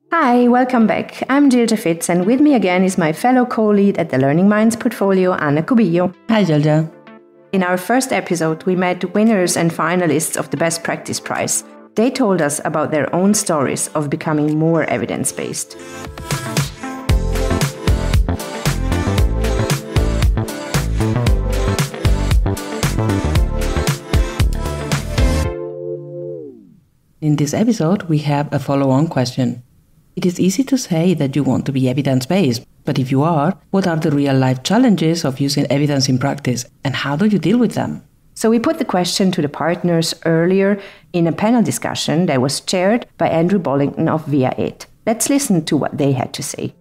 Hi, welcome back. I'm Gelgia Fetz, and with me again is my fellow co-lead at the Learning Minds portfolio, Anna Cubillo. Hi, Gelgia. In our first episode, we met winners and finalists of the Best Practice Prize. They told us about their own stories of becoming more evidence-based. In this episode, we have a follow-on question. It is easy to say that you want to be evidence-based, but if you are, what are the real-life challenges of using evidence in practice, and how do you deal with them? So we put the question to the partners earlier in a panel discussion that was chaired by Andrew Bollington of VVOB. Let's listen to what they had to say.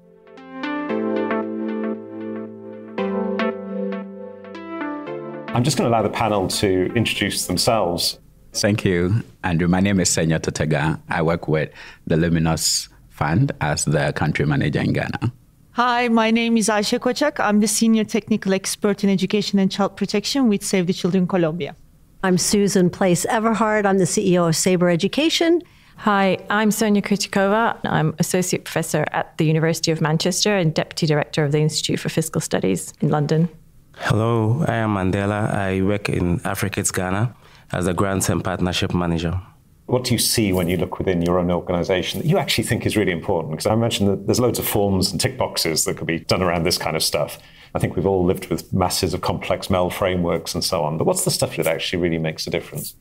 I'm just going to allow the panel to introduce themselves. Thank you, Andrew. My name is Senya Totega. I work with the Luminos Fund as the country manager in Ghana. Hi, my name is Ayşe Koçak. I'm the senior technical expert in education and child protection with Save the Children Colombia. I'm Susan Place-Everhard. I'm the CEO of Sabre Education. Hi, I'm Sonia Kritikova. I'm Associate Professor at the University of Manchester and Deputy Director of the Institute for Fiscal Studies in London. Hello, I am Mandela. I work in Afrikids, Ghana as a Grants and Partnership Manager. What do you see when you look within your own organisation that you actually think is really important? Because I mentioned that there's loads of forms and tick boxes that could be done around this kind of stuff. I think we've all lived with masses of complex MEL frameworks and so on. But what's the stuff that actually really makes a difference?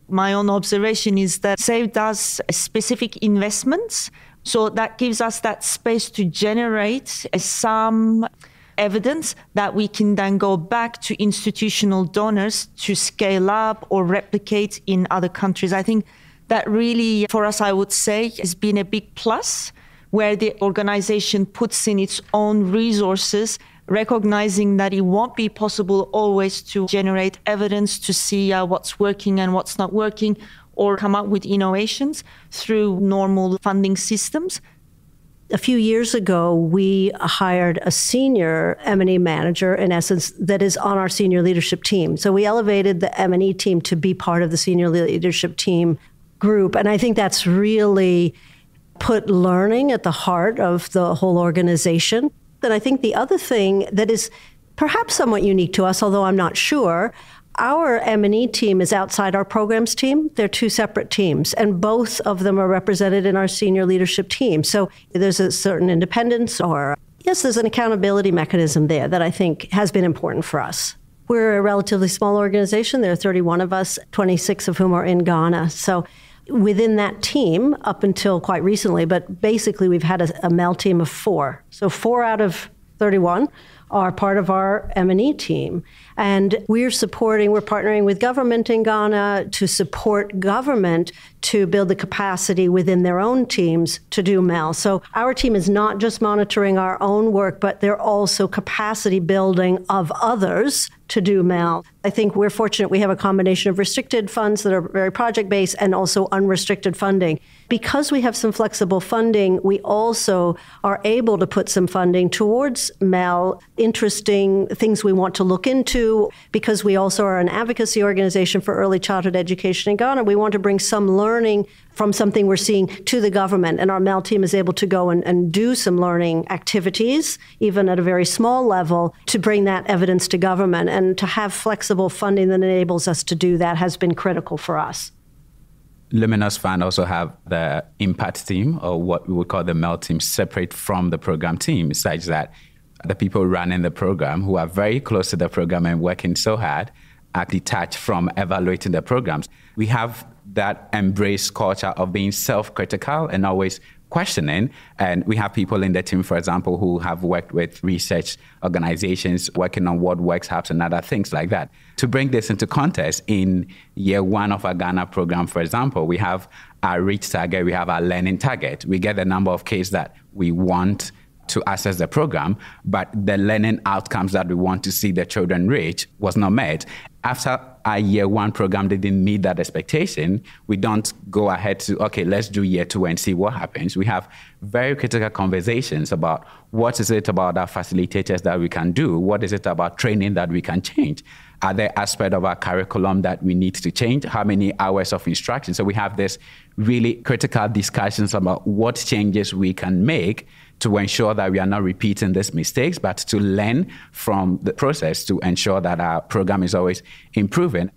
My own observation is that SAVE does specific investments. So that gives us that space to generate some evidence that we can then go back to institutional donors to scale up or replicate in other countries. I think that really, for us, I would say, has been a big plus, where the organization puts in its own resources, recognizing that it won't be possible always to generate evidence to see what's working and what's not working, or come up with innovations through normal funding systems. A few years ago, we hired a senior M&E manager, in essence, that is on our senior leadership team. So we elevated the M&E team to be part of the senior leadership team group. And I think that's really put learning at the heart of the whole organization. And I think the other thing that is perhaps somewhat unique to us, although I'm not sure, our M&E team is outside our programs team. They're two separate teams, and both of them are represented in our senior leadership team. So there's a certain independence, or yes, there's an accountability mechanism there that I think has been important for us. We're a relatively small organization. There are 31 of us, 26 of whom are in Ghana. So within that team, up until quite recently, but basically we've had a MEL team of 4. So 4 out of 31 are part of our M&E team. And we're partnering with government in Ghana to support government to build the capacity within their own teams to do MEL. So our team is not just monitoring our own work, but they're also capacity building of others to do MEL. I think we're fortunate we have a combination of restricted funds that are very project-based and also unrestricted funding. Because we have some flexible funding, we also are able to put some funding towards MEL, interesting things we want to look into. Because we also are an advocacy organization for early childhood education in Ghana, we want to bring some learning from something we're seeing to the government. And our MEL team is able to go and do some learning activities, even at a very small level, to bring that evidence to government. And to have flexible funding that enables us to do that has been critical for us. Luminos Fund also have the impact team, or what we would call the MEL team, separate from the program team, such that the people running the program, who are very close to the program and working so hard, are detached from evaluating the programs. We have that embrace culture of being self-critical and always questioning. And we have people in the team, for example, who have worked with research organizations, working on World Works Hubs and other things like that. To bring this into context, in year 1 of our Ghana program, for example, we have our reach target, we have our learning target. We get the number of kids that we want to access the program, but the learning outcomes that we want to see the children reach was not met. After our year 1 program didn't meet that expectation, we don't go ahead to, okay, let's do year 2 and see what happens. We have very critical conversations about what is it about our facilitators that we can do? What is it about training that we can change? Are there aspects of our curriculum that we need to change? How many hours of instruction? So we have this really critical discussions about what changes we can make to ensure that we are not repeating these mistakes, but to learn from the process to ensure that our program is always improving.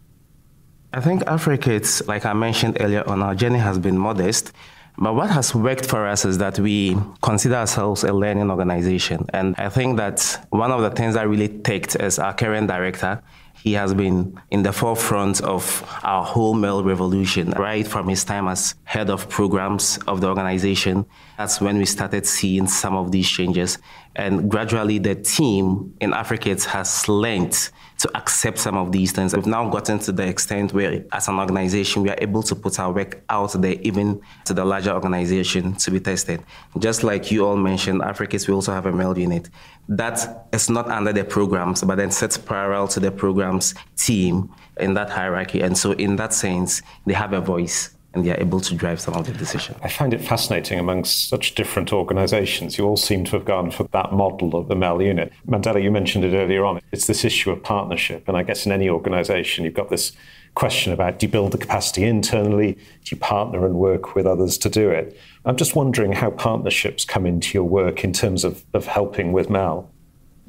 I think Afrikids, like I mentioned earlier on, our journey has been modest. But what has worked for us is that we consider ourselves a learning organization. And I think that one of the things that really ticked as our current director, he has been in the forefront of our whole mail revolution, right from his time as head of programs of the organization. That's when we started seeing some of these changes. And gradually the team in Afrikids has learned to accept some of these things. We've now gotten to the extent where, as an organization, we are able to put our work out there, even to the larger organization, to be tested. Just like you all mentioned, Afrikids, we also have a mail unit. That is not under the programs, but then sits parallel to the programs team in that hierarchy. And so in that sense, they have a voice and they are able to drive some of the decisions. I find it fascinating amongst such different organizations. You all seem to have gone for that model of the mail unit. Mandela, you mentioned it earlier on. It's this issue of partnership. And I guess in any organization, you've got this question about, do you build the capacity internally? Do you partner and work with others to do it? I'm just wondering how partnerships come into your work in terms of helping with Mel.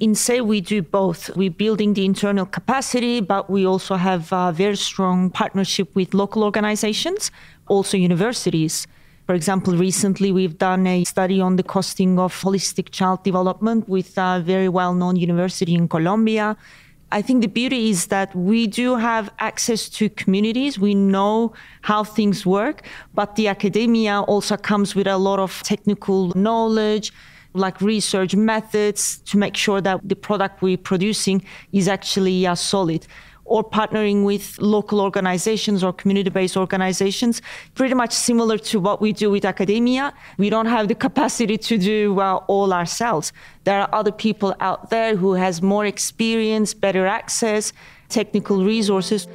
In SAVE, we do both. We're building the internal capacity, but we also have a very strong partnership with local organizations, also universities. For example, recently we've done a study on the costing of holistic child development with a very well-known university in Colombia. I think the beauty is that we do have access to communities. We know how things work, but the academia also comes with a lot of technical knowledge, like research methods, to make sure that the product we're producing is actually solid. Or partnering with local organizations or community-based organizations, pretty much similar to what we do with academia. We don't have the capacity to do all ourselves. There are other people out there who has more experience, better access, technical resources.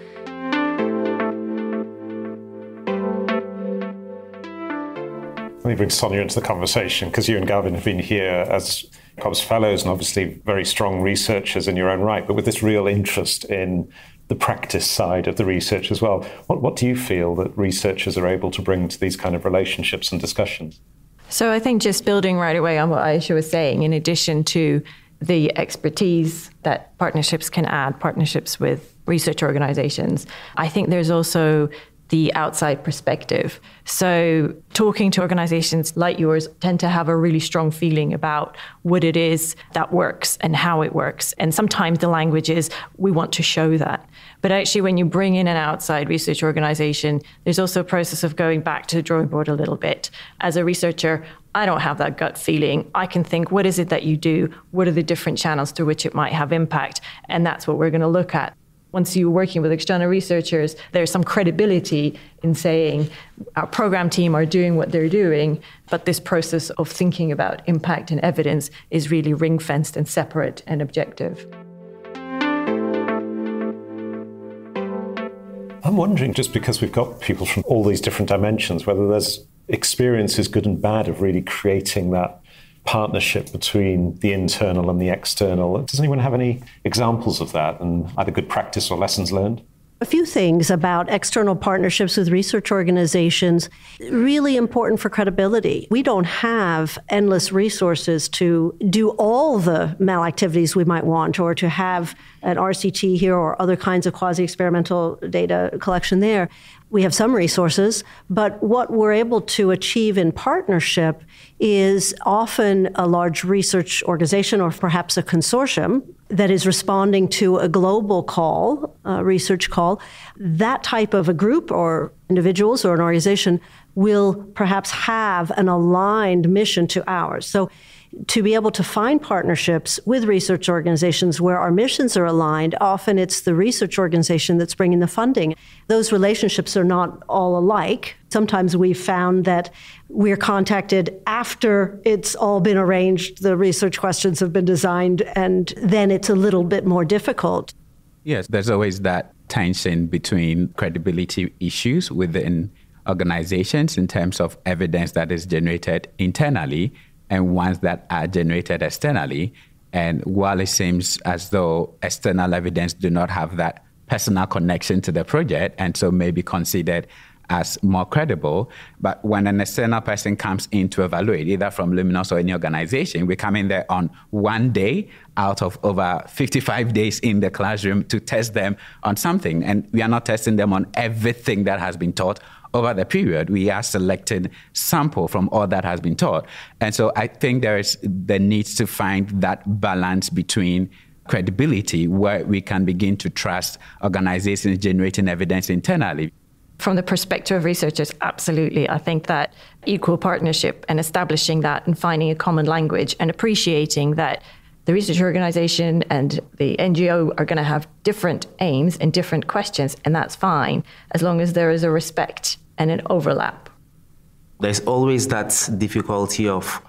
Let me bring Sonia into the conversation, because you and Gavin have been here as COBS fellows and obviously very strong researchers in your own right, but with this real interest in the practice side of the research as well. What do you feel that researchers are able to bring to these kind of relationships and discussions? So I think just building right away on what Aisha was saying, in addition to the expertise that partnerships can add, partnerships with research organizations, I think there's also the outside perspective. So talking to organizations like yours tend to have a really strong feeling about what it is that works and how it works. And sometimes the language is, we want to show that. But actually, when you bring in an outside research organization, there's also a process of going back to the drawing board a little bit. As a researcher, I don't have that gut feeling. I can think, what is it that you do? What are the different channels through which it might have impact? And that's what we're going to look at. Once you're working with external researchers, there's some credibility in saying our program team are doing what they're doing, but this process of thinking about impact and evidence is really ring-fenced and separate and objective. I'm wondering, just because we've got people from all these different dimensions, whether there's experiences, good and bad, of really creating that partnership between the internal and the external. Does anyone have any examples of that, and either good practice or lessons learned? A few things about external partnerships with research organizations, really important for credibility. We don't have endless resources to do all the mal activities we might want, or to have an RCT here or other kinds of quasi-experimental data collection there. We have some resources, but what we're able to achieve in partnership is often a large research organization or perhaps a consortium that is responding to a global call, a research call. That type of a group or individuals or an organization will perhaps have an aligned mission to ours. So to be able to find partnerships with research organizations where our missions are aligned, often it's the research organization that's bringing the funding. Those relationships are not all alike. Sometimes we've found that we're contacted after it's all been arranged, the research questions have been designed, and then it's a little bit more difficult. Yes, there's always that tension between credibility issues within organizations in terms of evidence that is generated internally and ones that are generated externally. And while it seems as though external evidence do not have that personal connection to the project and so may be considered as more credible, but when an external person comes in to evaluate, either from Luminos or any organization, we come in there on one day out of over 55 days in the classroom to test them on something. And we are not testing them on everything that has been taught over the period. We are selecting sample from all that has been taught. And so I think there is the need to find that balance between credibility, where we can begin to trust organizations generating evidence internally. From the perspective of researchers, absolutely. I think that equal partnership and establishing that and finding a common language and appreciating that the research organization and the NGO are going to have different aims and different questions, and that's fine, as long as there is a respect and an overlap. There's always that difficulty of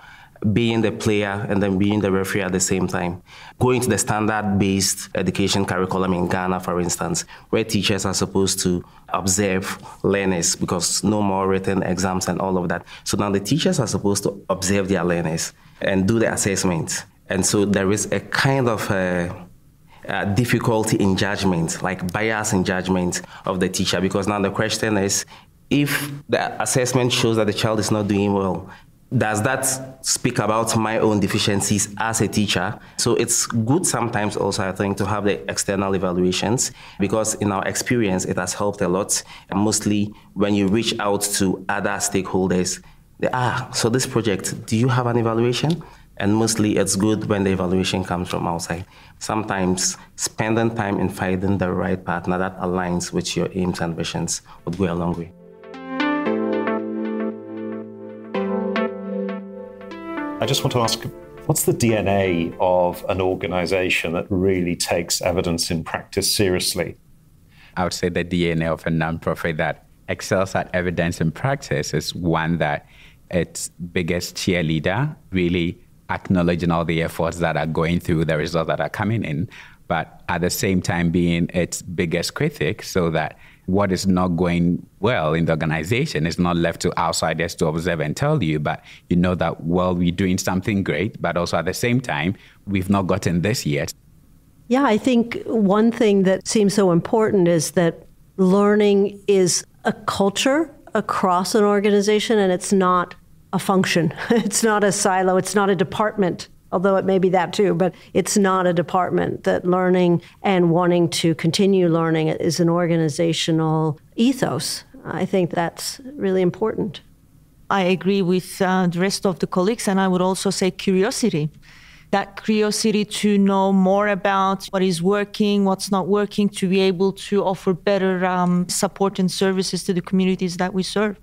being the player and then being the referee at the same time. Going to the standard-based education curriculum in Ghana, for instance, where teachers are supposed to observe learners because no more written exams and all of that. So now the teachers are supposed to observe their learners and do the assessment. And so there is a kind of difficulty in judgment, like bias in judgment of the teacher, because now the question is, if the assessment shows that the child is not doing well, does that speak about my own deficiencies as a teacher? So it's good sometimes also, I think, to have the external evaluations, because in our experience, it has helped a lot. And mostly when you reach out to other stakeholders, so this project, do you have an evaluation? And mostly it's good when the evaluation comes from outside. Sometimes spending time in finding the right partner that aligns with your aims and visions would go a long way. I just want to ask, what's the DNA of an organization that really takes evidence in practice seriously? I would say the DNA of a nonprofit that excels at evidence in practice is one that its biggest cheerleader, really acknowledging all the efforts that are going through the results that are coming in, but at the same time being its biggest critic, so that what is not going well in the organization is not left to outsiders to observe and tell you, but you know that, well, we're doing something great, but also at the same time, we've not gotten this yet. Yeah, I think one thing that seems so important is that learning is a culture across an organization, and it's not a function. It's not a silo. It's not a department, although it may be that too, but it's not a department. That learning and wanting to continue learning is an organizational ethos. I think that's really important. I agree with the rest of the colleagues, and I would also say curiosity. That curiosity to know more about what is working, what's not working, to be able to offer better support and services to the communities that we serve.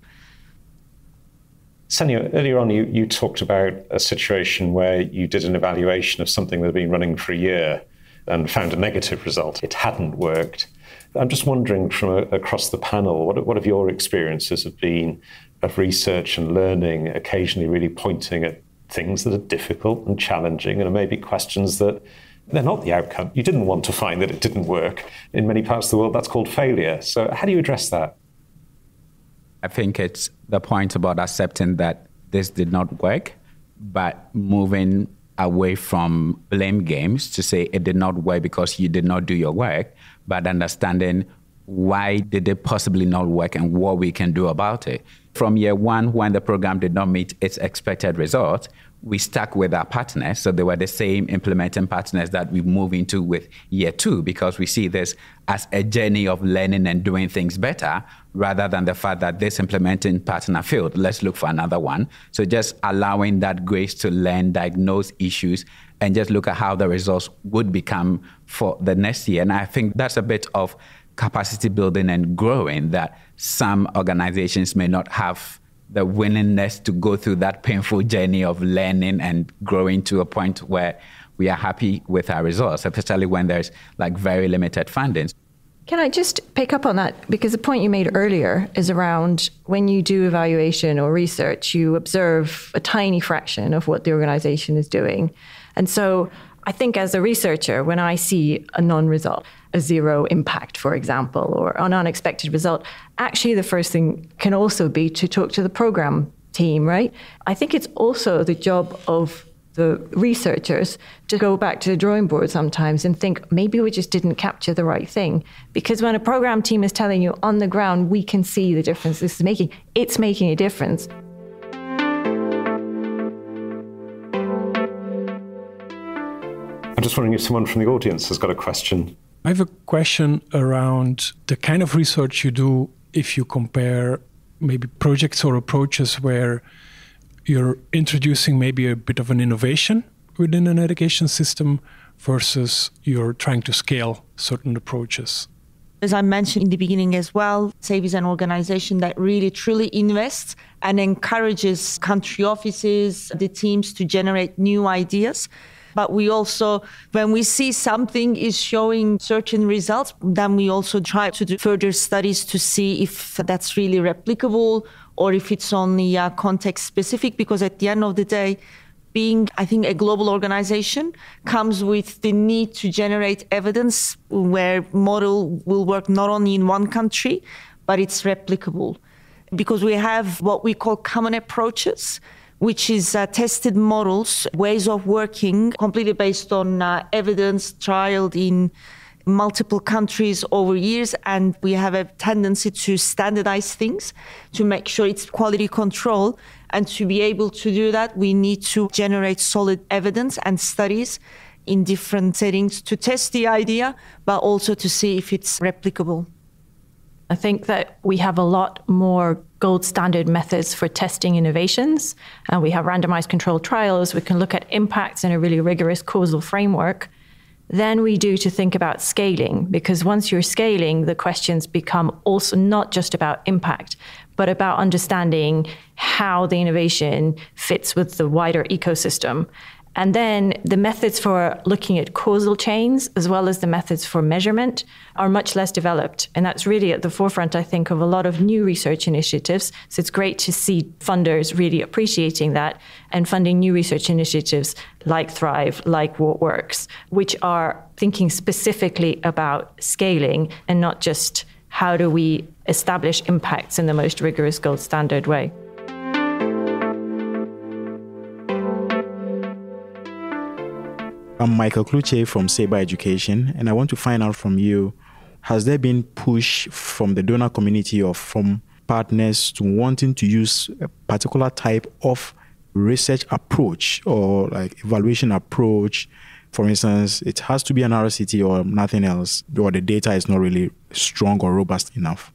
Senya, earlier on you talked about a situation where you did an evaluation of something that had been running for a year and found a negative result. It hadn't worked. I'm just wondering from across the panel, what have your experiences have been of research and learning, occasionally really pointing at things that are difficult and challenging and maybe questions that they're not the outcome. You didn't want to find that it didn't work. In many parts of the world, that's called failure. So how do you address that? I think it's the point about accepting that this did not work, but moving away from blame games to say it did not work because you did not do your work, but understanding why did it possibly not work and what we can do about it. From year one, when the program did not meet its expected result, we stuck with our partners. So they were the same implementing partners that we move into with year two, because we see this as a journey of learning and doing things better, rather than the fact that this implementing partner failed. Let's look for another one. So just allowing that grace to learn, diagnose issues, and just look at how the results would become for the next year. And I think that's a bit of capacity building and growing that some organizations may not have the willingness to go through that painful journey of learning and growing to a point where we are happy with our results, especially when there's like very limited funding. Can I just pick up on that? Because the point you made earlier is around when you do evaluation or research, you observe a tiny fraction of what the organization is doing. And so I think as a researcher, when I see a non-result, a zero impact, for example, or an unexpected result, actually the first thing can also be to talk to the program team, right? I think it's also the job of the researchers to go back to the drawing board sometimes and think, maybe we just didn't capture the right thing. Because when a program team is telling you on the ground, we can see the difference this is making, it's making a difference. I'm just wondering if someone from the audience has got a question. I have a question around the kind of research you do if you compare maybe projects or approaches where you're introducing maybe a bit of an innovation within an education system versus you're trying to scale certain approaches. As I mentioned in the beginning as well, SABE is an organization that really truly invests and encourages country offices, the teams to generate new ideas. But we also, when we see something is showing certain results, then we also try to do further studies to see if that's really replicable or if it's only context specific. Because at the end of the day, being, I think, a global organization comes with the need to generate evidence where model will work not only in one country, but it's replicable. Because we have what we call common approaches, which is tested models, ways of working, completely based on evidence trialed in multiple countries over years. And we have a tendency to standardize things to make sure it's quality control. And to be able to do that, we need to generate solid evidence and studies in different settings to test the idea, but also to see if it's replicable. I think that we have a lot more gold standard methods for testing innovations. And we have randomized controlled trials. We can look at impacts in a really rigorous causal framework. Then we do to think about scaling, because once you're scaling, the questions become also not just about impact, but about understanding how the innovation fits with the wider ecosystem. And then the methods for looking at causal chains, as well as the methods for measurement, are much less developed. And that's really at the forefront, I think, of a lot of new research initiatives. So it's great to see funders really appreciating that and funding new research initiatives like Thrive, like What Works, which are thinking specifically about scaling and not just how do we establish impacts in the most rigorous gold standard way. I'm Michael Kluche from Sabre Education, and I want to find out from you, has there been push from the donor community or from partners to wanting to use a particular type of research approach or like evaluation approach? For instance, it has to be an RCT or nothing else, or the data is not really strong or robust enough?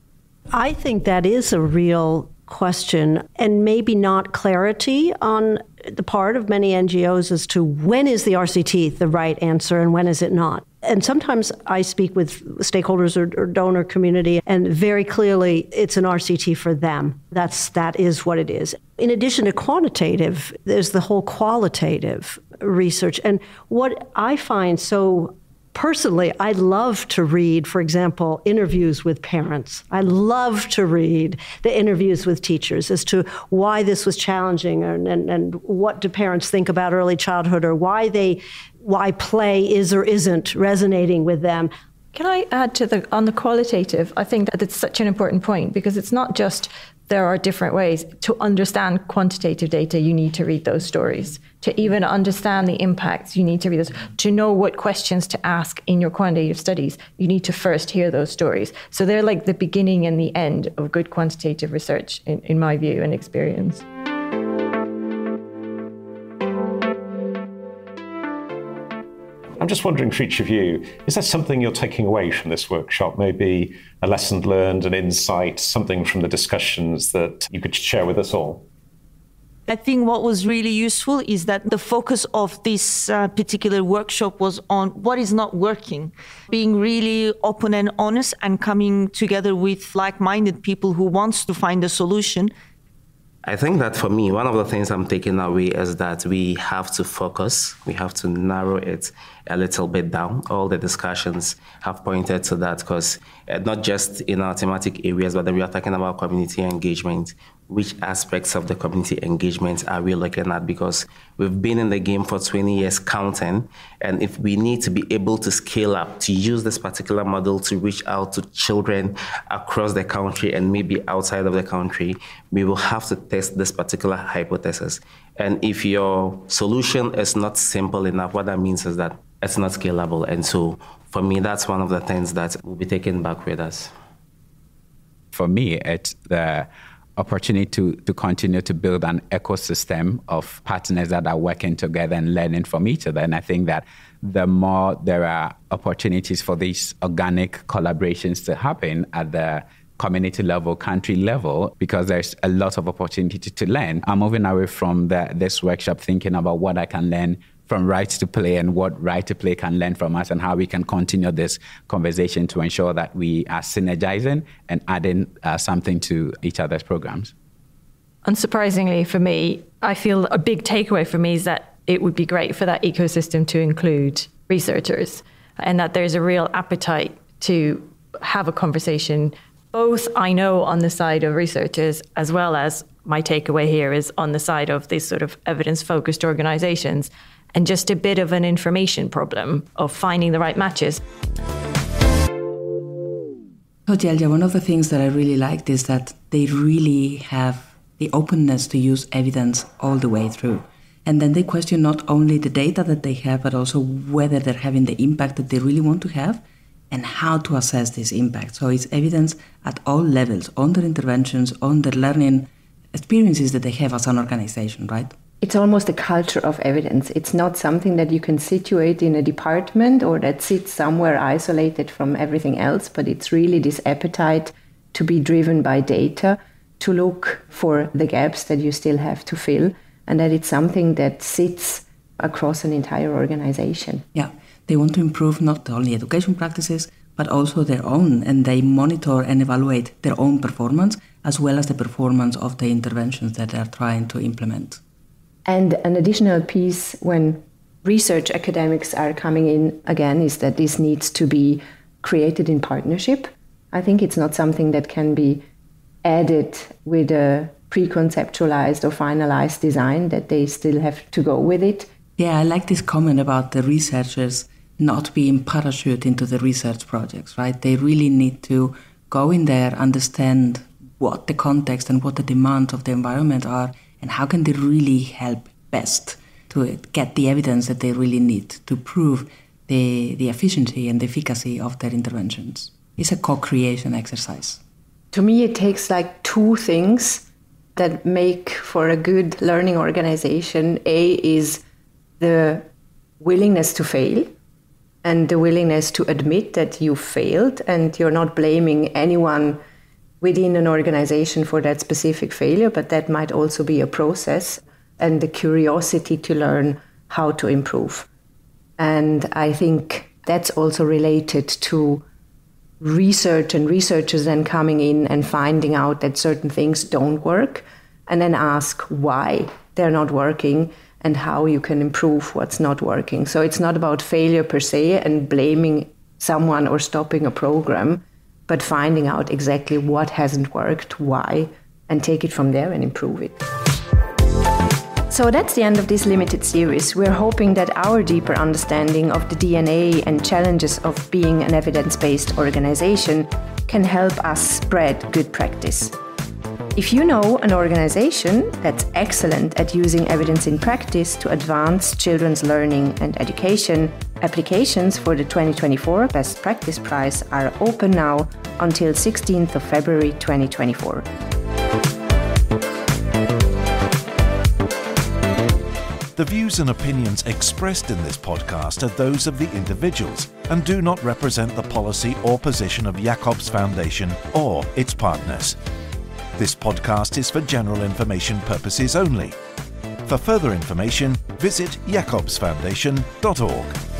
I think that is a real question, and maybe not clarity on the part of many NGOs as to when is the RCT the right answer and when is it not. And sometimes I speak with stakeholders or donor community, and very clearly it's an RCT for them. That is what it is. In addition to quantitative, there's the whole qualitative research. And what I find so personally, I love to read, for example, interviews with parents. I love to read the interviews with teachers as to why this was challenging and what do parents think about early childhood, or why play is or isn't resonating with them. Can I add to on the qualitative? I think that it's such an important point, because it's not just there are different ways. To understand quantitative data, you need to read those stories. To even understand the impacts, you need to read those. To know what questions to ask in your quantitative studies, you need to first hear those stories. So they're like the beginning and the end of good quantitative research, in my view and experience. I'm just wondering for each of you, is there something you're taking away from this workshop? Maybe a lesson learned, an insight, something from the discussions that you could share with us all? I think what was really useful is that the focus of this particular workshop was on what is not working, being really open and honest and coming together with like-minded people who wants to find a solution. I think that for me, one of the things I'm taking away is that we have to focus. We have to narrow it a little bit down. All the discussions have pointed to that, because not just in our thematic areas, but then we are talking about community engagement. Which aspects of the community engagement are we looking at? Because we've been in the game for 20 years counting, and if we need to be able to scale up, to use this particular model to reach out to children across the country and maybe outside of the country, we will have to test this particular hypothesis. And if your solution is not simple enough, what that means is that it's not scalable. And so for me, that's one of the things that will be taken back with us. For me, it's the opportunity to continue to build an ecosystem of partners that are working together and learning from each other. And I think that the more there are opportunities for these organic collaborations to happen at the community level, country level, because there's a lot of opportunity to learn. I'm moving away from this workshop thinking about what I can learn from Right to Play and what Right to Play can learn from us and how we can continue this conversation to ensure that we are synergizing and adding something to each other's programs. Unsurprisingly for me, I feel a big takeaway for me is that it would be great for that ecosystem to include researchers and that there's a real appetite to have a conversation, both I know on the side of researchers as well as my takeaway here is on the side of these sort of evidence-focused organizations, and just a bit of an information problem of finding the right matches. So Gelgia, one of the things that I really liked is that they really have the openness to use evidence all the way through. And then they question not only the data that they have, but also whether they're having the impact that they really want to have and how to assess this impact. So it's evidence at all levels, on their interventions, on their learning experiences that they have as an organization, right? It's almost a culture of evidence. It's not something that you can situate in a department or that sits somewhere isolated from everything else, but it's really this appetite to be driven by data, to look for the gaps that you still have to fill, and that it's something that sits across an entire organization. Yeah, they want to improve not only education practices, but also their own, and they monitor and evaluate their own performance, as well as the performance of the interventions that they're trying to implement. And an additional piece when research academics are coming in again is that this needs to be created in partnership. I think it's not something that can be added with a pre-conceptualized or finalized design, that they still have to go with it. Yeah, I like this comment about the researchers not being parachuted into the research projects, right? They really need to go in there, understand what the context and what the demands of the environment are, and how can they really help best to get the evidence that they really need to prove the efficiency and the efficacy of their interventions. It's a co-creation exercise. To me, it takes like two things that make for a good learning organization. A is the willingness to fail and the willingness to admit that you failed and you're not blaming anyone within an organization for that specific failure, but that might also be a process, and the curiosity to learn how to improve. And I think that's also related to research and researchers then coming in and finding out that certain things don't work, and then ask why they're not working and how you can improve what's not working. So it's not about failure per se and blaming someone or stopping a program, but finding out exactly what hasn't worked, why, and take it from there and improve it. So that's the end of this limited series. We're hoping that our deeper understanding of the DNA and challenges of being an evidence-based organization can help us spread good practice. If you know an organization that's excellent at using evidence in practice to advance children's learning and education, applications for the 2024 Best Practice Prize are open now until 16th of February 2024. The views and opinions expressed in this podcast are those of the individuals and do not represent the policy or position of Jacobs Foundation or its partners. This podcast is for general information purposes only. For further information, visit jacobsfoundation.org.